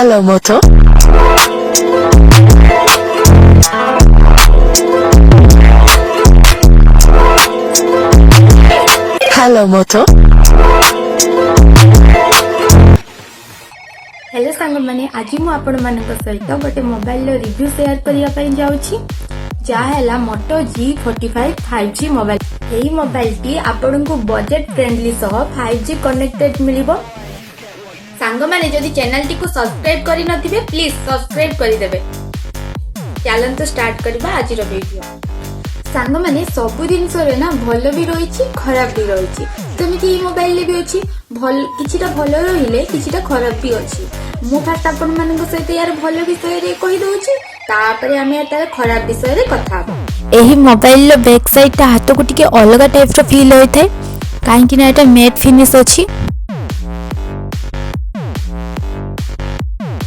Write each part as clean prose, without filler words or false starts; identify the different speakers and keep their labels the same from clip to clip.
Speaker 1: Hello, Moto. Hello, Moto.
Speaker 2: Hello सांग मैंने आज मु आपण मानक सहित गोटे मोबाइल रिव्यू शेयर करने जाऊँगी जहाँ मोटो G45 5G मोबाइल। यही मोबाइल टी आपण को बजेट फ्रेंडली सह 5G कनेक्टेड मिलिबो। सांग माने जदि चैनल टी को सब्सक्राइब करि नथिबे प्लीज सब्सक्राइब करि देबे। चैनल स्टार्ट करबा आज रो वीडियो। सांग माने सब जिनस ना भल भी रही खराब भी रही तमिति ये मोबाइल भी अच्छी भल किछिटा भल रहिले किछिटा खराब भी अच्छी। मु फास्ट आपण मानक सहित यार भल विषय रे कहि दउची तापरे आमे तार खराब विषय रे कथा हबो।
Speaker 3: एही मोबाइल रो बैक साइड ता हाथ को टिके अलग टाइप रो फील होय थाए काहे कि ना एटा मैट फिनिश अछि।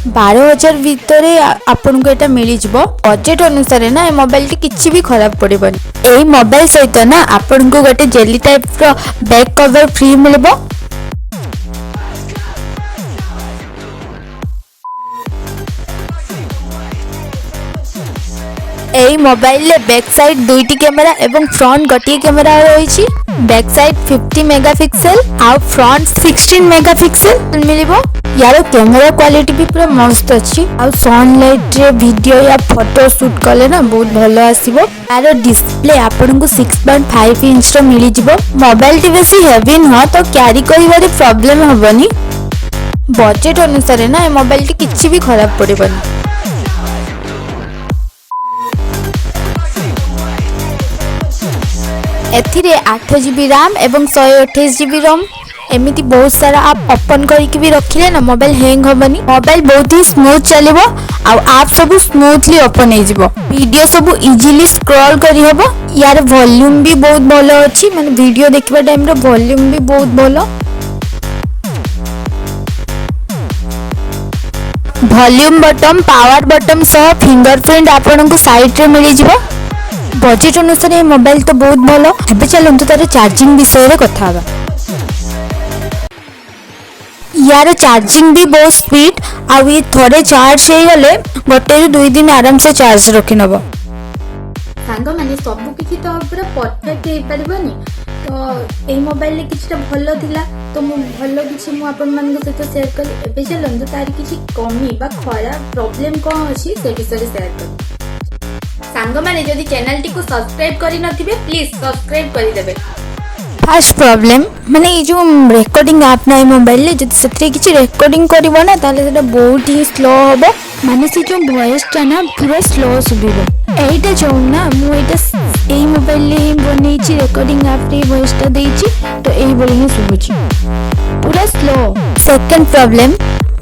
Speaker 3: 12,000 भितर आपन को एटा मिली जिवो। बजेट अनुसार ना ए मोबाइल टी किछि भी खराब पड़िबनी। एही मोबाइल सहित ना आपन को गोटे जेली टाइप रो बैक कवर फ्री मिलबो। एही मोबाइल ले बैक साइड दुईटी कैमरा एवं फ्रंट गोटे कैमरा रही। बैक साइड 50 मेगापिक्सल आउ फ्रंट 16 मेगापिक्सल मिलिबो। यार कैमरा क्वालिटी भी पूरा मस्त अच्छी आउ सनलाइट रे वीडियो या फोटो शूट कले ना बहुत भलो आसीबो। यार डिस्प्ले आपन को 6.5 इंच रो मिली जिवो। मोबाइल टी बेसी हेवी न तो कैरी करिवारे प्रॉब्लम हबनी। बजेट अनुसार ना ए मोबाइल टी किछि भी खराब पड़िबनी। एथिरे 8GB रैम एवं 128GB रोम एमिति बहुत सारा आप ओपन करके भी रखिले ना मोबाइल हैंग होबनी। मोबाइल बहुत ही स्मूथ चलेबो आ आप सब स्मूथली ओपन हो जिवो। वीडियो सब इजीली स्क्रॉल करी हबो। यार वॉल्यूम भी बहुत भलो अछि माने वीडियो देखबा टाइम रो वॉल्यूम भी बहुत भलो। वॉल्यूम बटन पावर बटन सह फिंगरप्रिंट आपन को साइड रे मिली जिवो। बजेट अनुसार ये मोबाइल तो बहुत भलो। एबे चलंतु तार चार्जिंग विषय रे कथा हबा। यार चार्जिंग भी बहुत स्पीड आ ये थोड़े चार्ज हे गले गोटे 2 दिन आराम से चार्ज रखि नबो।
Speaker 2: सांग माने सब किछि तो पूरा परफेक्ट हे परिबनी तो ए मोबाइल ले किछटा भलो थिला तो मु भलो किछि मु आपन मान को सहित शेयर कली। एबे चलंतु तार किछि कमी बा खराब प्रॉब्लम कोन अछि से विषय रे शेयर कली। सांग माने जदि चैनल टी को सब्सक्राइब करि नथिबे प्लीज सब्सक्राइब करि देबे।
Speaker 3: फर्स्ट प्रॉब्लम माने ये जो रिकॉर्डिंग ऐप ना मोबाइल ले जदि सत्रे किछि रिकॉर्डिंग करबो ना ताले सेटा बहुत ही स्लो होबो। माने से जो वॉइस ता ना पूरा स्लो सुबिबो। एटा जो ना मु एटा एई मोबाइल ले ही बनेछि रिकॉर्डिंग ऐप रे वॉइस ता देछि तो एई बोली ही सुबुछि पूरा स्लो। सेकंड प्रॉब्लम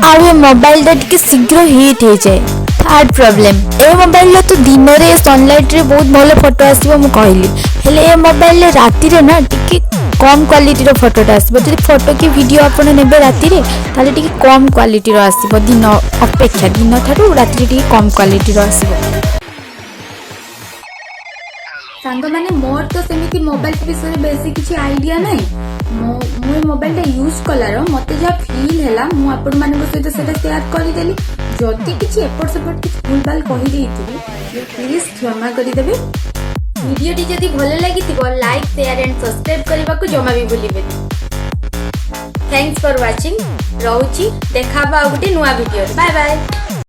Speaker 3: आ ये मोबाइल दा टिके शीघ्र हीट हो जाए। थर्ड प्रॉब्लम ए मोबाइल तो दिन रे सनलाइट रे बहुत भलो फोटो आसीबो मु कहली हेले ए मोबाइल राती रे ना टिके कम क्वालिटी रो फोटोटा आसीबो। जदि फोटो की वीडियो आपण नेबे राती रे ताले टिके कम क्वालिटी रो आसीबो। दिन अपेक्षा दिन थारु राती रे टिके कम क्वालिटी रो आसीबो।
Speaker 2: सांग माने मोर तो सेमिति मोबाइल विषय बेसी किछि आईडिया नै। मु मोबाइल टा यूज कलार मते जा फील हैला मु आपण मानक सहित सेटा शेयर करि देली। जदि किछि एपट सेपट किछि भूलभाल कहि देइथिबी प्लीज क्षमा करि देबे। वीडियो टी जदि भलो लागिथिबो लाइक शेयर एंड सब्सक्राइब करबा को जमा भी भूलिबेनी। Thanks for watching. रहउची देखाबा आ गुटे नुवा वीडियो। Bye bye.